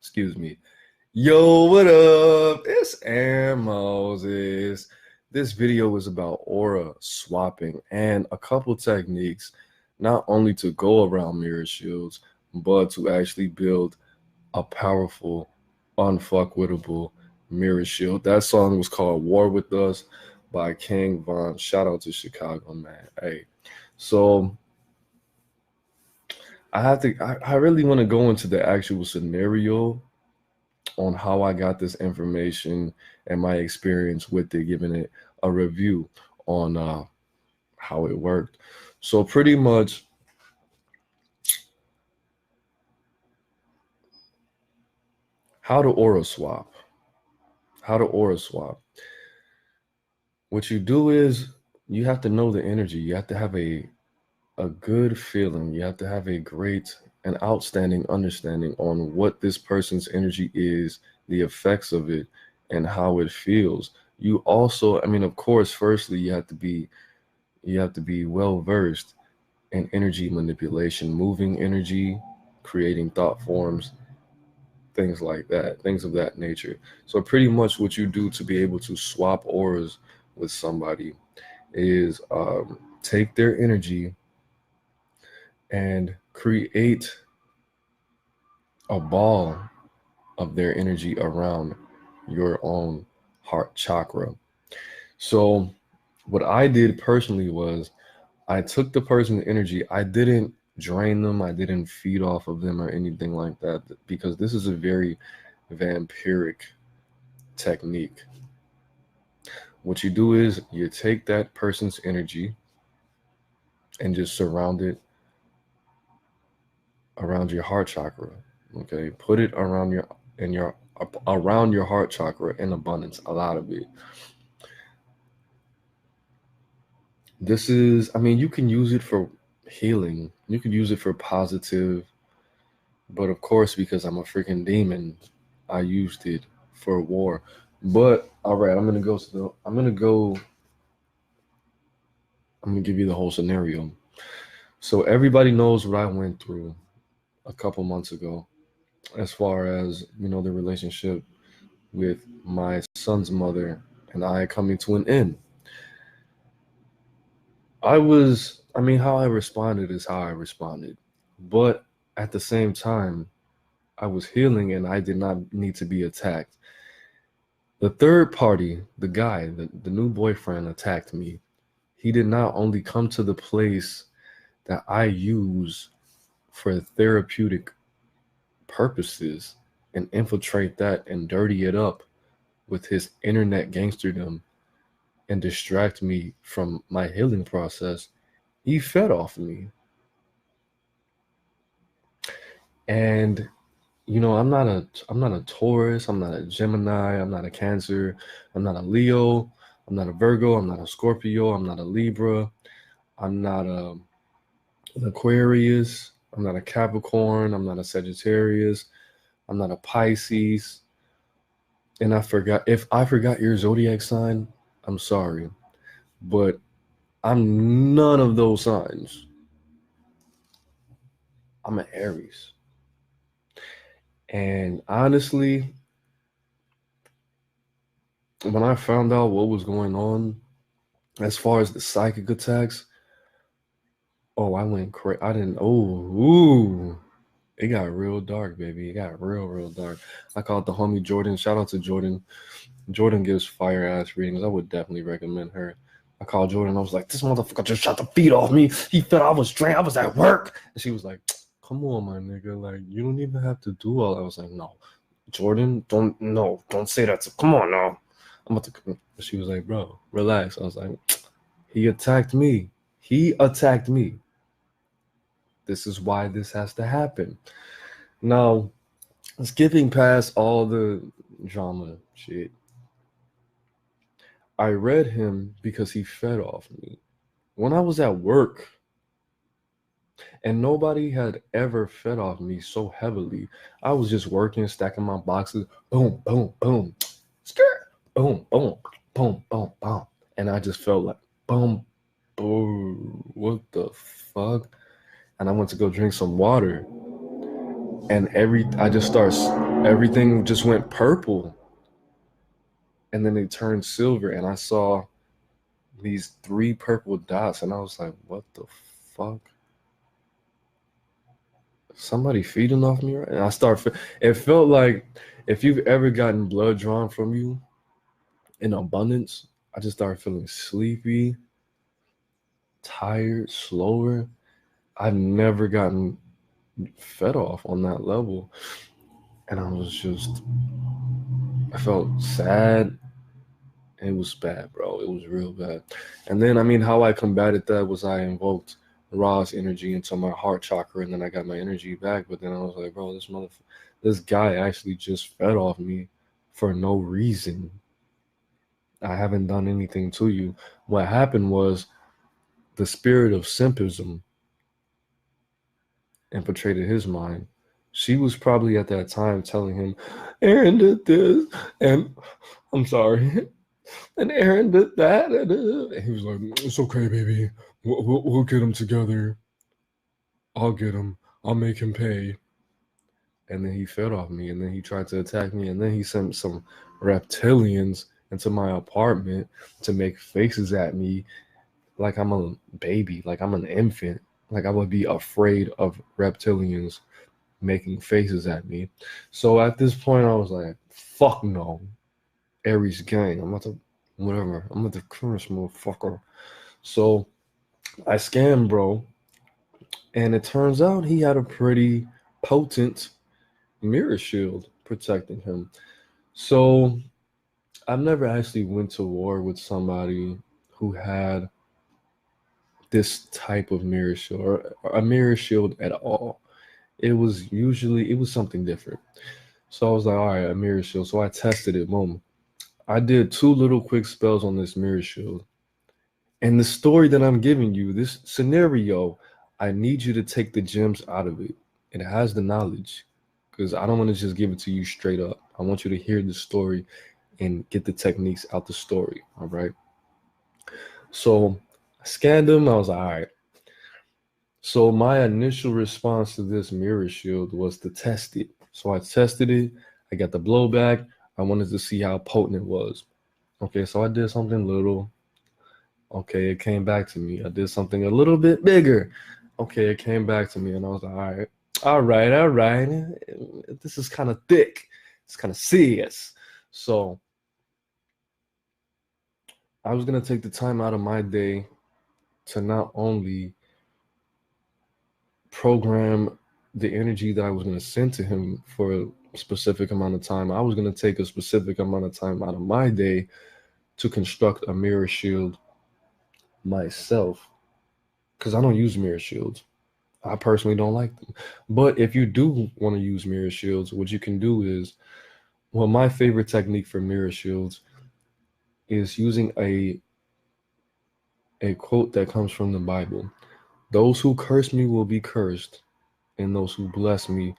Excuse me. Yo, what up? It's AaroniMoses. This video is about aura swapping and a couple techniques, not only to go around mirror shields, but to actually build a powerful, unfuckwittable mirror shield. That song was called War With Us by King Von. Shout out to Chicago, man. Hey, so I really want to go into the actual scenario on how I got this information and my experience with it, giving it a review on how it worked. So pretty much, how to aura swap. How to aura swap. What you do is you have to know the energy. You have to have a good feeling. You have to have a great and outstanding understanding on what this person's energy is, the effects of it, and how it feels. You also, I mean, of course, firstly, you have to be well versed in energy manipulation, moving energy, creating thought forms, things like that, things of that nature. So pretty much what you do to be able to swap auras with somebody is take their energy and create a ball of their energy around your own heart chakra. So what I did personally was I took the person's energy. I didn't drain them. I didn't feed off of them or anything like that, because this is a very vampiric technique. What you do is you take that person's energy and just surround it around your heart chakra. Okay, put it around your heart chakra in abundance, a lot of it. This is, I mean, you can use it for healing. You can use it for positive, but of course, because I'm a freaking demon, I used it for war. But all right, I'm gonna give you the whole scenario. So everybody knows what I went through a couple months ago, as far as, you know, the relationship with my son's mother and I coming to an end. How I responded is how I responded. But at the same time, I was healing and I did not need to be attacked. The third party, the guy, the new boyfriend, attacked me. He did not only come to the place that I use for therapeutic purposes and infiltrate that and dirty it up with his internet gangsterdom and distract me from my healing process. He fed off me. And you know, I'm not a Taurus, I'm not a Gemini, I'm not a Cancer, I'm not a Leo, I'm not a Virgo, I'm not a Scorpio, I'm not a Libra, I'm not an Aquarius, I'm not a Capricorn, I'm not a Sagittarius, I'm not a Pisces. And if I forgot your zodiac sign, I'm sorry, but I'm none of those signs. I'm an Aries. And honestly, when I found out what was going on as far as the psychic attacks, oh, I went crazy. It got real dark, baby. It got real dark. I called the homie Jordan. Shout out to Jordan. Jordan gives fire ass readings. I would definitely recommend her. I called Jordan. I was like, this motherfucker just shot the feet off me. He felt I was drained. I was at work. And she was like, come on, my nigga. Like, you don't even have to do all that. I was like, no, Jordan, don't say that. Come on now. I'm about to. She was like, bro, relax. I was like, he attacked me. This is why this has to happen. Now, skipping past all the drama shit, I read him because he fed off me. When I was at work, and nobody had ever fed off me so heavily. I was just working, stacking my boxes, boom, boom, boom, skirt, boom, boom, boom, boom, boom. And I just felt like, boom, boom, what the fuck? And I went to go drink some water. And I just start everything just went purple. And then it turned silver, and I saw these 3 purple dots, and I was like, what the fuck? Somebody feeding off me, right? And it felt like if you've ever gotten blood drawn from you in abundance, I just started feeling sleepy, tired, slower. I've never gotten fed off on that level. And I felt sad. It was bad, bro. It was real bad. And then, I mean, how I combated that was I invoked Ra's energy into my heart chakra, and then I got my energy back. But then I was like, bro, this guy actually just fed off me for no reason. I haven't done anything to you. What happened was the spirit of simpism infiltrated his mind. She was probably at that time telling him, Aaron did this, and I'm sorry, and Aaron did that. And he was like, it's okay, baby. We'll get him together. I'll get him. I'll make him pay. And then he fed off me, and then he tried to attack me, and then he sent some reptilians into my apartment to make faces at me like I'm a baby, like I'm an infant, like I would be afraid of reptilians making faces at me. So at this point, I was like, fuck no. Aries gang. I'm about to curse, motherfucker. So I scanned, bro, and it turns out he had a pretty potent mirror shield protecting him. So I've never actually went to war with somebody who had this type of mirror shield or a mirror shield at all. It was something different. So I was like, all right, a mirror shield. So I tested it. Boom. I did 2 little quick spells on this mirror shield. And the story that I'm giving you, this scenario, I need you to take the gems out of it. It has the knowledge, because I don't want to just give it to you straight up. I want you to hear the story and get the techniques out the story. All right. So I scanned them. I was like, all right. So my initial response to this mirror shield was to test it. So I tested it. I got the blowback. I wanted to see how potent it was. Okay, so I did something little. Okay, it came back to me. I did something a little bit bigger. Okay, it came back to me, and I was like, all right. This is kind of thick. It's kind of serious. So I was going to take the time out of my day to not only program the energy that I was going to send to him for a specific amount of time, I was going to take a specific amount of time out of my day to construct a mirror shield myself, because I don't use mirror shields. I personally don't like them. But if you do want to use mirror shields, what you can do is, well, my favorite technique for mirror shields is using a quote that comes from the Bible. Those who curse me will be cursed, and those who bless me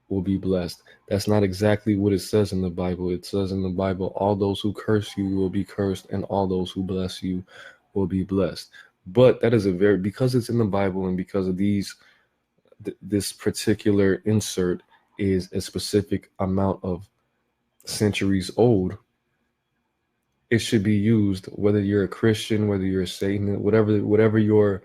will be blessed. That's not exactly what it says in the Bible. It says in the Bible, all those who curse you will be cursed, and all those who bless you will be blessed. But that is because it's in the Bible, and because of this particular insert is a specific amount of centuries old, it should be used whether you're a Christian, whether you're a Satanist, whatever your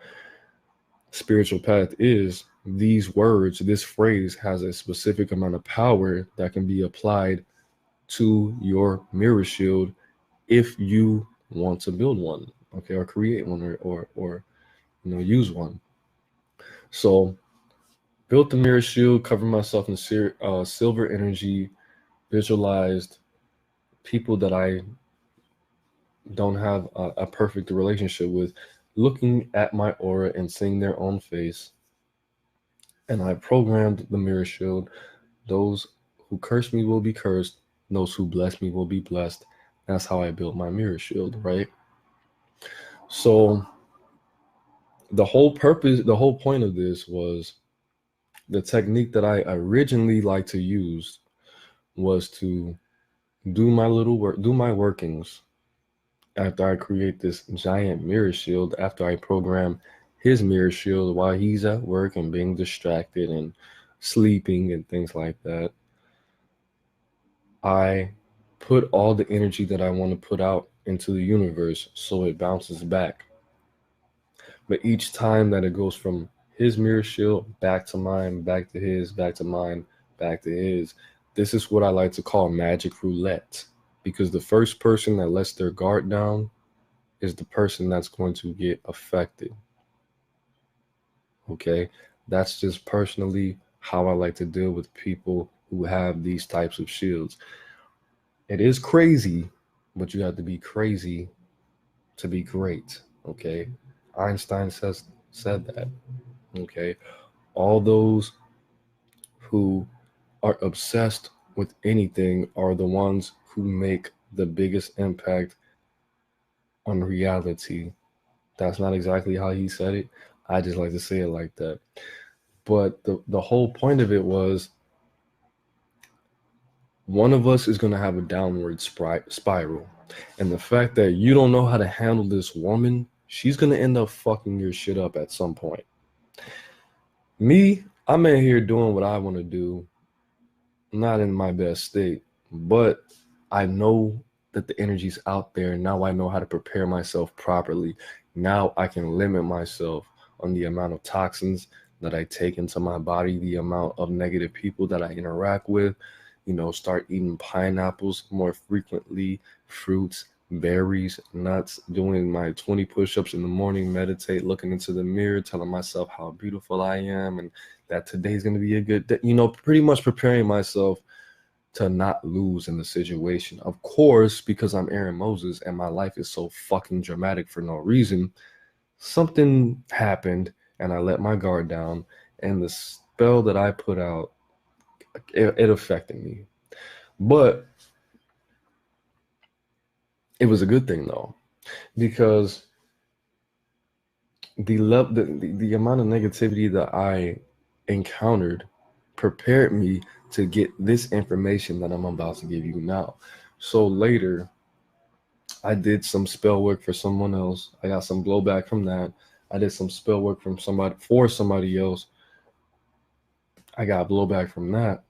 spiritual path is. These words, this phrase has a specific amount of power that can be applied to your mirror shield if you want to build one, okay, or create one, or use one. So built the mirror shield, covered myself in silver energy, visualized people that I don't have a perfect relationship with, looking at my aura and seeing their own face. And I programmed the mirror shield. Those who curse me will be cursed. Those who bless me will be blessed. That's how I built my mirror shield, right? So the whole point of this was, the technique that I originally like to use was to do my workings after I create this giant mirror shield, after I program his mirror shield while he's at work and being distracted and sleeping and things like that. I put all the energy that I want to put out into the universe so it bounces back. But each time that it goes from his mirror shield back to mine, back to his, back to mine, back to his, this is what I like to call magic roulette. Because the first person that lets their guard down is the person that's going to get affected. Okay? That's just personally how I like to deal with people who have these types of shields. It is crazy, but you have to be crazy to be great. Okay? Einstein said that. Okay? All those who are obsessed with anything are the ones who make the biggest impact on reality. That's not exactly how he said it. I just like to say it like that. But the whole point of it was one of us is going to have a downward spiral. And the fact that you don't know how to handle this woman, she's going to end up fucking your shit up at some point. Me, I'm in here doing what I want to do, not in my best state, but I know that the energy's out there. Now I know how to prepare myself properly. Now I can limit myself on the amount of toxins that I take into my body, the amount of negative people that I interact with, start eating pineapples more frequently, fruits, berries, nuts, doing my 20 push-ups in the morning, meditate, looking into the mirror, telling myself how beautiful I am and that today's going to be a good day, pretty much preparing myself to not lose in the situation. Of course, because I'm AaroniMoses and my life is so fucking dramatic for no reason, something happened and I let my guard down, and the spell that I put out, it affected me. But it was a good thing though, because the amount of negativity that I encountered prepared me to get this information that I'm about to give you now. So later, I did some spell work for someone else. I got some blowback from that. I did some spell work from somebody else. I got blowback from that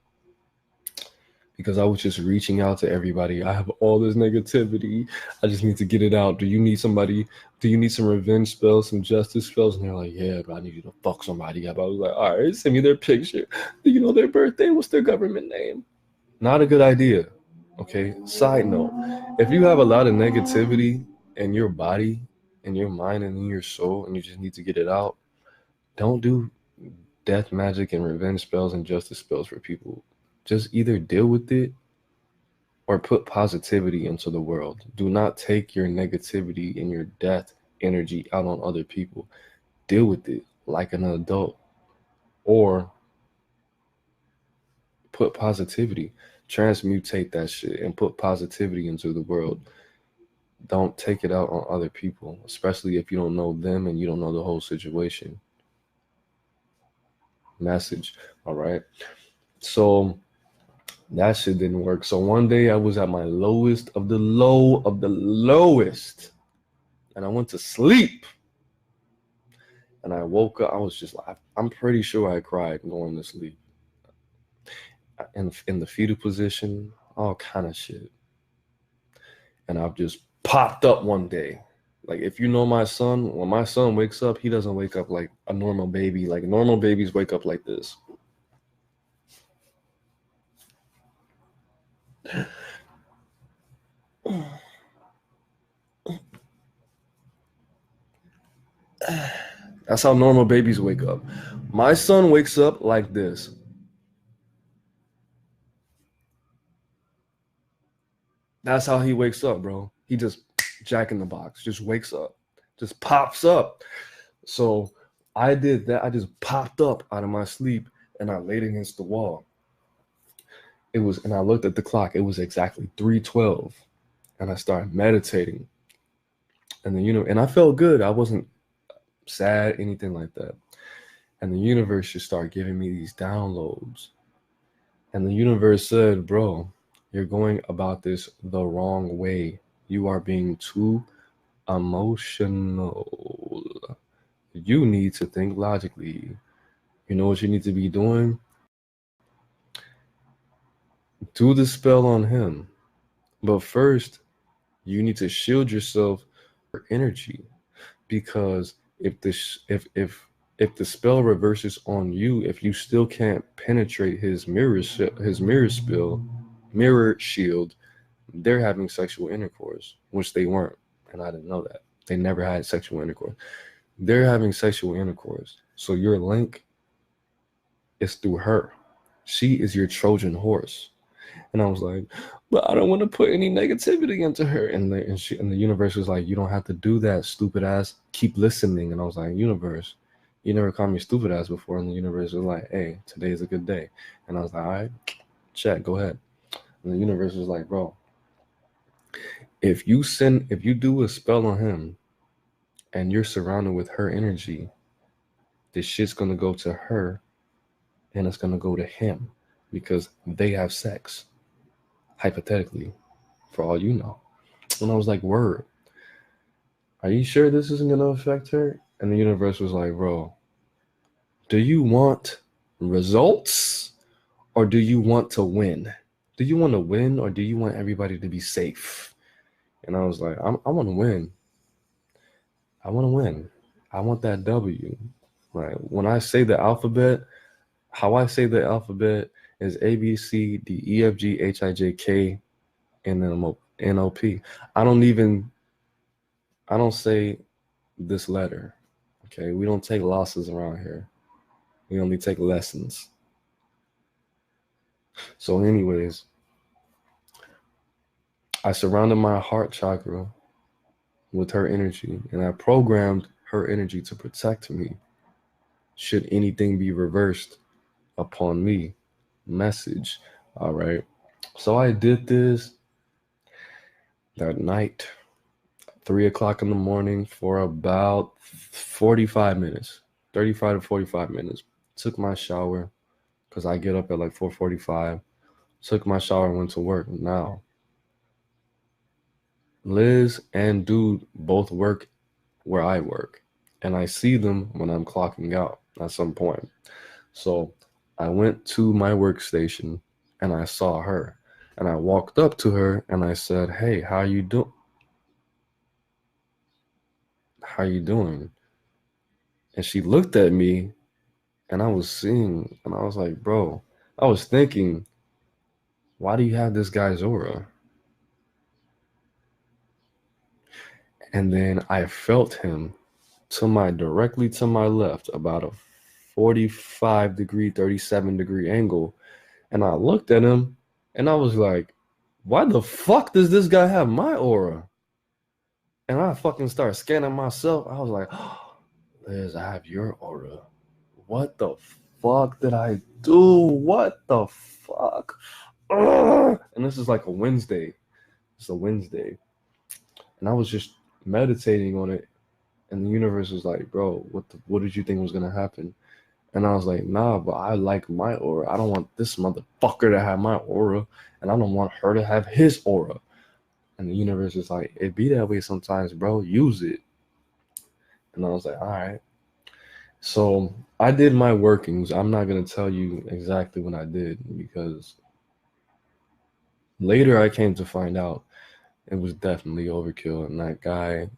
because I was just reaching out to everybody. I have all this negativity. I just need to get it out. Do you need somebody? Do you need some revenge spells, some justice spells? And they're like, yeah, but I need you to fuck somebody up. I was like, all right, send me their picture. Do you know their birthday? What's their government name? Not a good idea. Okay. Side note, if you have a lot of negativity in your body, in your mind, and in your soul, and you just need to get it out, don't do death magic and revenge spells and justice spells for people. Just either deal with it or put positivity into the world. Do not take your negativity and your death energy out on other people. Deal with it like an adult, or put positivity. Transmutate that shit and put positivity into the world. Don't take it out on other people, especially if you don't know them and you don't know the whole situation. Message. All right. So that shit didn't work. So one day I was at my lowest of the low of the lowest, and I went to sleep. And I woke up. I was just like, I'm pretty sure I cried going to sleep. In the fetal position, all kind of shit. And I've just popped up one day. Like, if you know my son, when my son wakes up, he doesn't wake up like a normal baby. Like, normal babies wake up like this. That's how normal babies wake up. My son wakes up like this. That's how he wakes up, bro. He just Jack in the Box, just wakes up, just pops up. So I did that. I just popped up out of my sleep and I laid against the wall. And I looked at the clock. It was exactly 3:12, and I started meditating. And then, and I felt good. I wasn't sad, anything like that. And the universe just started giving me these downloads. And the universe said, bro, you're going about this the wrong way. You are being too emotional. You need to think logically. You know what you need to be doing? Do the spell on him. But first, you need to shield yourself from energy, because if the spell reverses on you, if you still can't penetrate his mirror shield, they're having sexual intercourse, which they weren't, and I didn't know that. They never had sexual intercourse. They're having sexual intercourse. So your link is through her. She is your Trojan horse. And I was like, but I don't want to put any negativity into her. And the universe was like, you don't have to do that, stupid ass. Keep listening. And I was like, universe, you never called me stupid ass before. And the universe was like, hey, today is a good day. And I was like, all right, check, go ahead. And the universe was like, bro, if you do a spell on him and you're surrounded with her energy, this shit's gonna go to her and it's gonna go to him because they have sex. Hypothetically, for all you know. And I was like, word, are you sure this isn't going to affect her? And the universe was like, bro, do you want results or do you want to win? Do you want to win or do you want everybody to be safe? And I was like, I want to win. I want to win. I want that W. Right? When I say the alphabet, how I say the alphabet is A, B, C, D, E, F, G, H, I, J, K, and then N, O, P. I don't say this letter. Okay, we don't take losses around here. We only take lessons. So anyways, I surrounded my heart chakra with her energy, and I programmed her energy to protect me should anything be reversed upon me. Message. All right. So I did this that night, 3 o'clock in the morning, for about 45 minutes, 35 to 45 minutes. Took my shower because I get up at like 4:45. Took my shower and went to work. Now, Liz and Dude both work where I work, and I see them when I'm clocking out at some point. So I went to my workstation and I saw her, and I walked up to her and I said, hey, how you doing? How you doing? And she looked at me, and I was seeing, and I was like, bro, I was thinking, why do you have this guy's aura? And then I felt him directly to my left, about a 45-degree, 37-degree angle. And I looked at him and I was like, why the fuck does this guy have my aura? And I fucking started scanning myself. I was like, oh, Liz, I have your aura. What the fuck did I do? What the fuck? Ugh. And this is like a Wednesday. It's a Wednesday. And I was just meditating on it. And the universe was like, bro, what did you think was going to happen? And I was like, nah, but I like my aura. I don't want this motherfucker to have my aura. And I don't want her to have his aura. And the universe is like, it be that way sometimes, bro. Use it. And I was like, all right. So I did my workings. I'm not going to tell you exactly what I did because later I came to find out it was definitely overkill. And that guy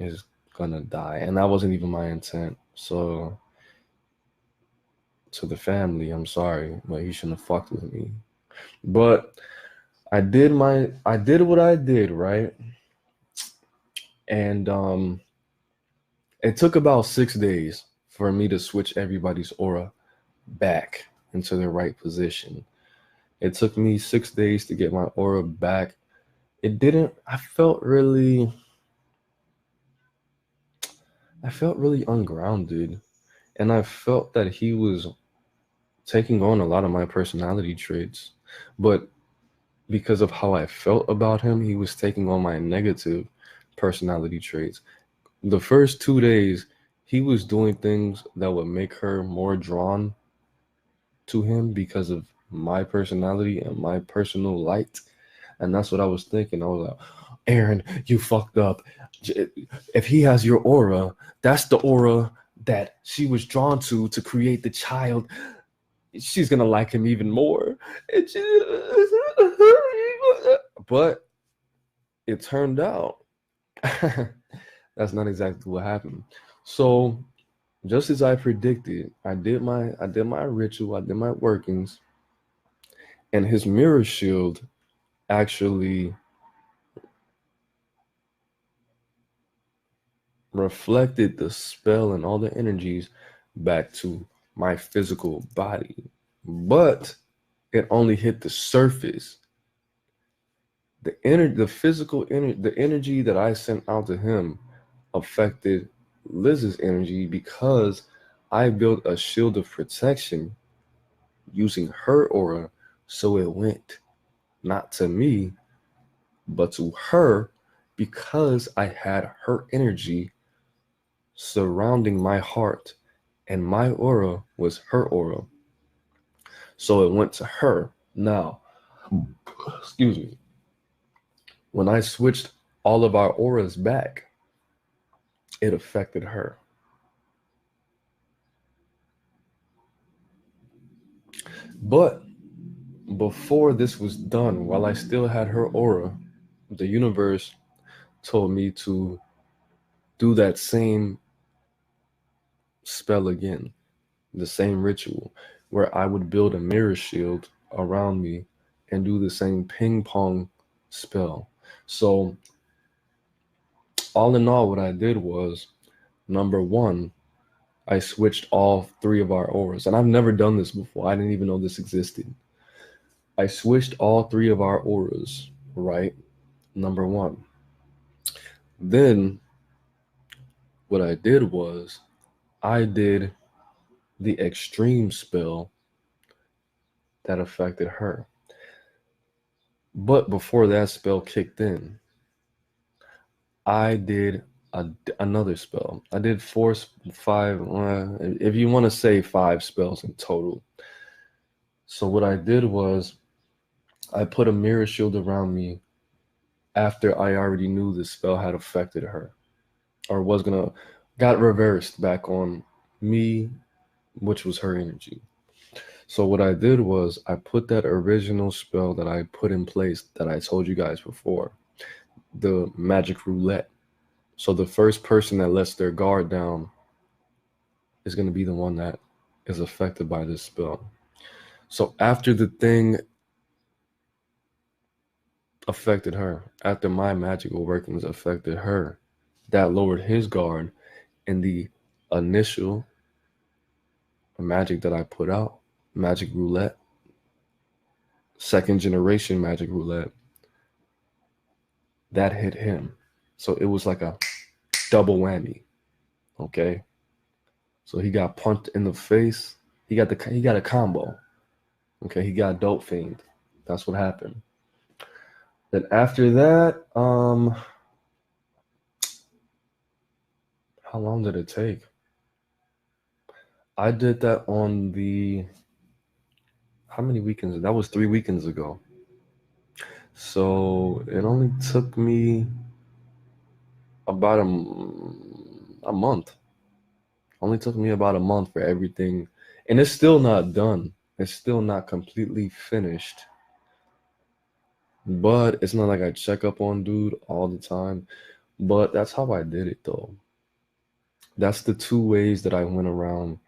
is going to die. And that wasn't even my intent. So to the family, I'm sorry, but he shouldn't have fucked with me. But I did what I did, right? And it took about 6 days for me to switch everybody's aura back into the right position. It took me 6 days to get my aura back. I felt really ungrounded. And I felt that he was taking on a lot of my personality traits. But because of how I felt about him, he was taking on my negative personality traits. The first 2 days, he was doing things that would make her more drawn to him because of my personality and my personal light. And that's what I was thinking. I was like, Aaron, you fucked up. If he has your aura, that's the aura that she was drawn to create the child. she's gonna like him even more. But it turned out that's not exactly what happened. So just as I predicted, I did my ritual, I did my workings, and his mirror shield actually reflected the spell and all the energies back to my physical body. But it only hit the surface. The physical energy, the energy that I sent out to him affected Liz's energy because I built a shield of protection using her aura, so it went not to me, but to her, because I had her energy surrounding my heart, and my aura was her aura. So it went to her. Now, excuse me, when I switched all of our auras back, it affected her. But before this was done, while I still had her aura, the universe told me to do that same spell again, the same ritual, where I would build a mirror shield around me and do the same ping pong spell. So, all in all, what I did was number one, I switched all three of our auras. And I've never done this before. I didn't even know this existed. I switched all three of our auras, right? Number one. Then what I did was I did the extreme spell that affected her. But before that spell kicked in, I did another spell. I did five, if you want to say five spells in total. So what I did was I put a mirror shield around me after I already knew the spell had affected her, or got reversed back on me, which was her energy. So what I did was I put that original spell that I put in place that I told you guys before, the magic roulette. So the first person that lets their guard down is going to be the one that is affected by this spell. So after the thing affected her, after my magical workings affected her, that lowered his guard, and the initial magic that I put out, magic roulette, second generation magic roulette, that hit him. So it was like a double whammy. Okay. So he got punched in the face. He got a combo. Okay, he got dope fiend. That's what happened. Then after that, how long did it take? I did that on how many weekends? That was 3 weekends ago. So it only took me about a month. Only took me about a month for everything. And it's still not done. It's still not completely finished. But it's not like I check up on dude all the time. But that's how I did it though. That's the two ways that I went around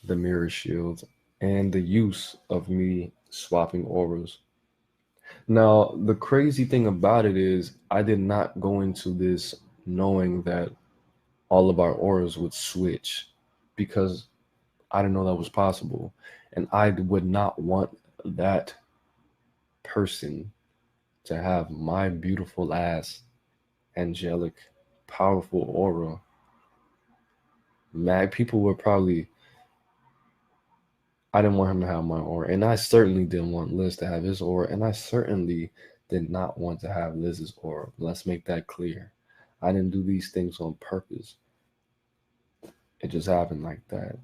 the mirror shield and the use of me swapping auras. Now, the crazy thing about it is I did not go into this knowing that all of our auras would switch, because I didn't know that was possible. And I would not want that person to have my beautiful ass, angelic, powerful aura. Mad people were probably, I didn't want him to have my aura. And I certainly didn't want Liz to have his aura. And I certainly did not want to have Liz's aura. Let's make that clear. I didn't do these things on purpose. It just happened like that.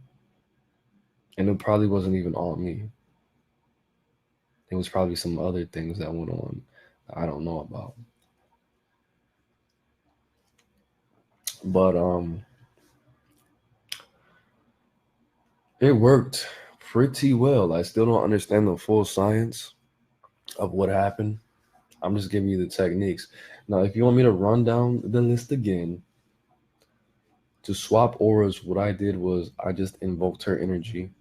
And it probably wasn't even all me. It was probably some other things that went on that I don't know about. But it worked pretty well. I still don't understand the full science of what happened. I'm just giving you the techniques. Now, if you want me to run down the list again, to swap auras, what I did was I just invoked her energy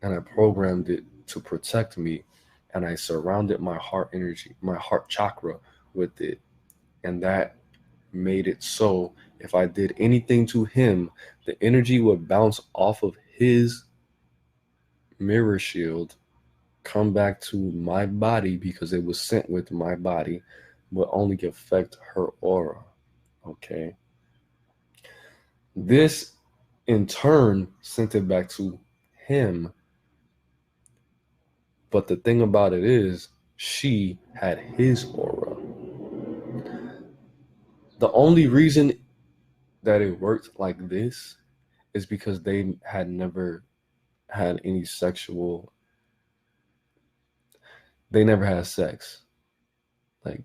and I programmed it to protect me. And I surrounded my heart energy, my heart chakra with it. And that made it so if I did anything to him, the energy would bounce off of his mirror shield, come back to my body because it was sent with my body, but only affect her aura. Okay. This in turn sent it back to him. But the thing about it is, she had his aura. The only reason that it worked like this is because they had never had any sexual, they never had sex, like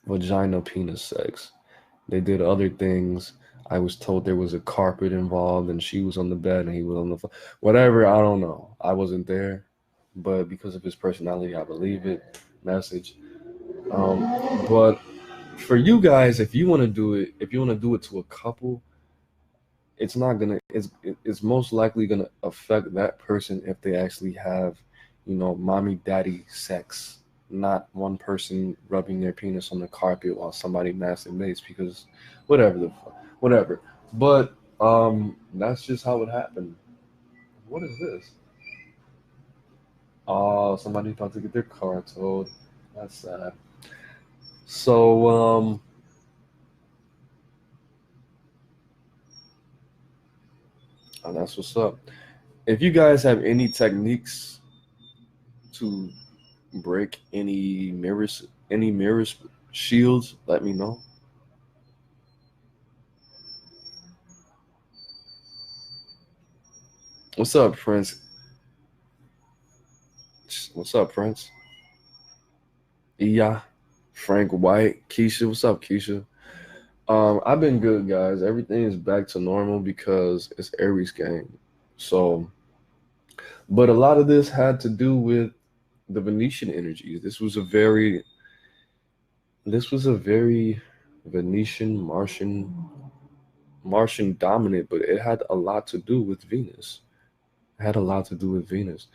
vagina penis sex. They did other things. I was told there was a carpet involved and she was on the bed and he was on the floor. Whatever, I don't know. I wasn't there. But because of his personality, I believe it. Message. But for you guys, if you want to do it, if you want to do it to a couple, it's not gonna. It's most likely gonna affect that person if they actually have, mommy daddy sex, not one person rubbing their penis on the carpet while somebody masturbates because, whatever. But that's just how it happened. What is this? Oh, somebody about to get their car towed. That's sad. So and that's what's up. If you guys have any techniques to break any mirrors shields, let me know. What's up, Prince? What's up, Prince? Yeah, Frank White, Keisha. What's up, Keisha? I've been good, guys. Everything is back to normal because it's Aries gang. So, but a lot of this had to do with the Venetian energies. This was a very Venetian Martian dominant, but it had a lot to do with Venus. It had a lot to do with Venus.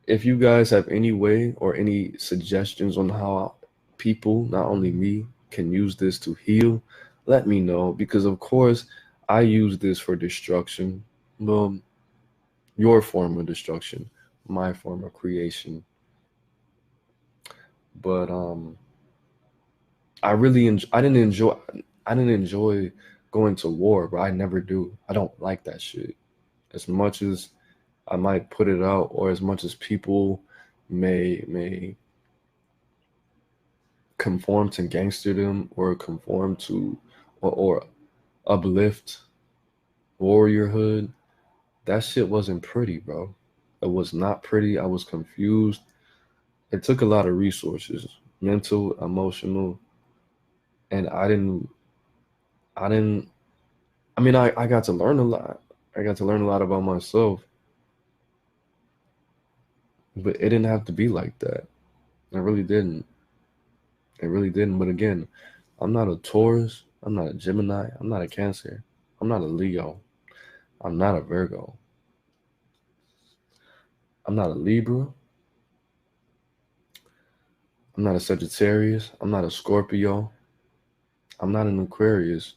If you guys have any way or any suggestions on how people, not only me, can use this to heal, let me know. Because of course, I use this for destruction. Well, your form of destruction, my form of creation. But I didn't enjoy going to war, but I never do. I don't like that shit. As much as I might put it out, or as much as people may conform to gangsterdom or conform to or uplift warriorhood, that shit wasn't pretty, bro. It was not pretty. I was confused. It took a lot of resources, mental, emotional, and I didn't I mean I got to learn a lot. I got to learn a lot about myself, but it didn't have to be like that. It really didn't. It really didn't. But again, I'm not a Taurus. I'm not a Gemini. I'm not a Cancer. I'm not a Leo. I'm not a Virgo. I'm not a Libra. I'm not a Sagittarius. I'm not a Scorpio. I'm not an Aquarius.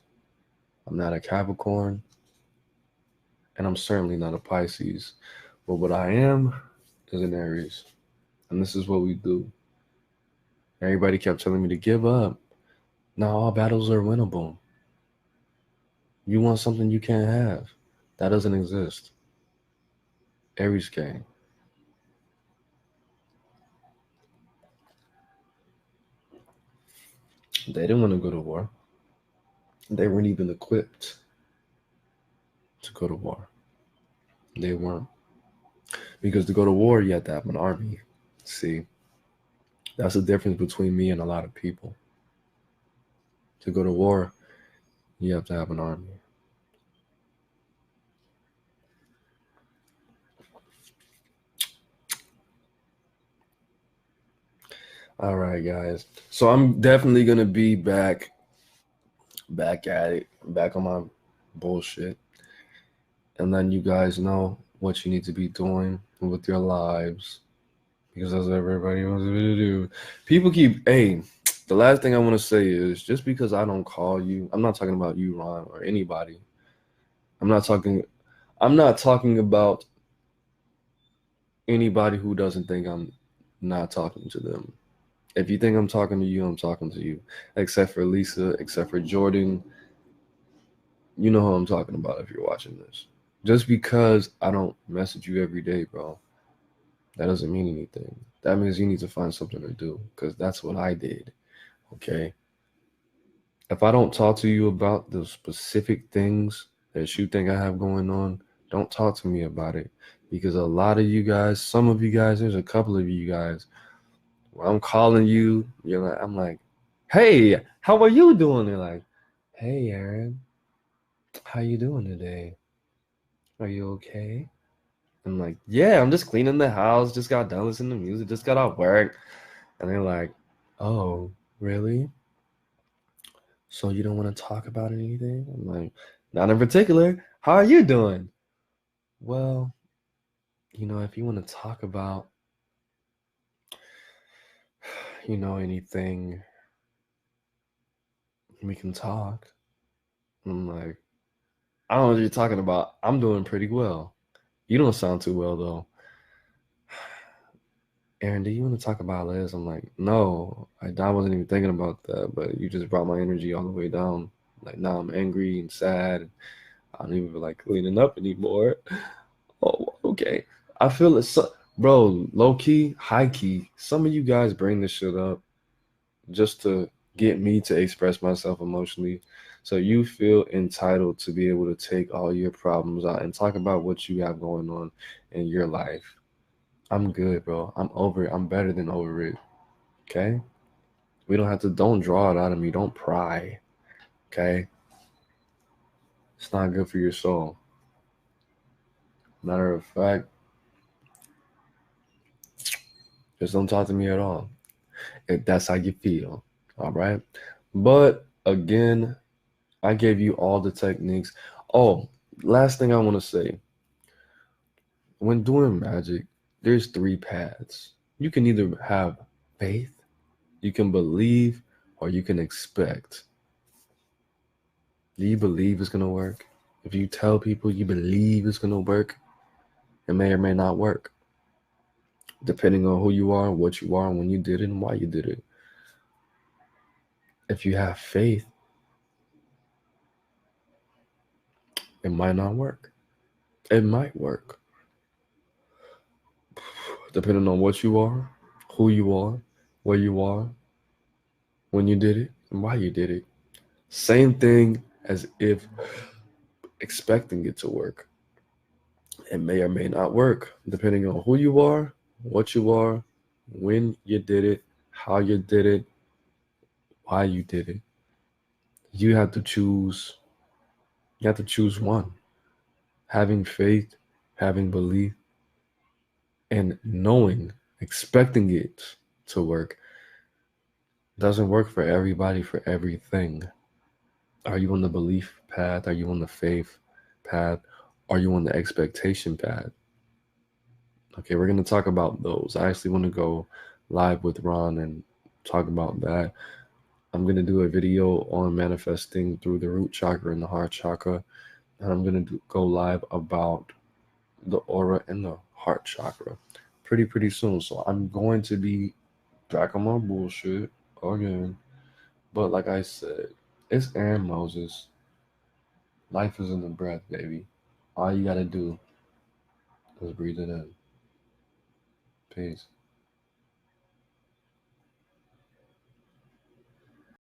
I'm not a Capricorn. And I'm certainly not a Pisces. But what I am is an Aries. And this is what we do. Everybody kept telling me to give up. No, all battles are winnable. You want something you can't have. That doesn't exist. Aries gang. They didn't want to go to war. They weren't even equipped to go to war. They weren't. Because to go to war, you have to have an army. See, that's the difference between me and a lot of people. To go to war, you have to have an army. All right, guys. So I'm definitely gonna be back at it, back on my bullshit, and letting you guys know what you need to be doing with your lives because that's what everybody wants me to do. People keep, hey, the last thing I want to say is just because I don't call you, I'm not talking about you, Ron, or anybody. I'm not talking, I'm not talking about anybody who doesn't think I'm not talking to them. If you think I'm talking to you, I'm talking to you. Except for Lisa, except for Jordan. You know who I'm talking about if you're watching this. Just because I don't message you every day, bro, that doesn't mean anything. That means you need to find something to do because that's what I did. Okay. If I don't talk to you about the specific things that you think I have going on, don't talk to me about it. Because a lot of you guys, some of you guys, there's a couple of you guys, where I'm calling you, I'm like, hey, how are you doing? They're like, hey, Aaron, how you doing today? Are you okay? I'm like, yeah, I'm just cleaning the house, just got done listening to music, just got off work. And they're like, oh, really? So you don't want to talk about anything? I'm like, not in particular. How are you doing? Well, if you want to talk about, anything, we can talk. I'm like, I don't know what you're talking about. I'm doing pretty well. You don't sound too well, though. Aaron, do you want to talk about Liz? I'm like, no, I wasn't even thinking about that, but you just brought my energy all the way down. Like now I'm angry and sad. I don't even feel like cleaning up anymore. Oh, okay. I feel it's bro, low key, high key. Some of you guys bring this shit up just to get me to express myself emotionally. So you feel entitled to be able to take all your problems out and talk about what you have going on in your life. I'm good, bro. I'm over it. I'm better than over it. Okay? Don't draw it out of me. Don't pry. Okay? It's not good for your soul. Matter of fact, just don't talk to me at all. If that's how you feel. All right? But again, I gave you all the techniques. Oh, last thing I want to say. When doing magic, there's three paths. You can either have faith, you can believe, or you can expect. Do you believe it's going to work? If you tell people you believe it's going to work, it may or may not work, depending on who you are, what you are, when you did it, and why you did it. If you have faith, it might not work. It might work, depending on what you are, who you are, where you are, when you did it, and why you did it. Same thing as if expecting it to work. It may or may not work, depending on who you are, what you are, when you did it, how you did it, why you did it. You have to choose. You have to choose one. Having faith, having belief, and knowing, expecting it to work doesn't work for everybody for everything. Are you on the belief path? Are you on the faith path? Are you on the expectation path? Okay, we're going to talk about those. I actually want to go live with Ron and talk about that. I'm going to do a video on manifesting through the root chakra and the heart chakra. And I'm going to go live about the aura and the heart chakra pretty soon. So I'm going to be back on my bullshit again. But like I said, it's Aaron Moses. Life is in the breath, baby. All you got to do is breathe it in. Peace.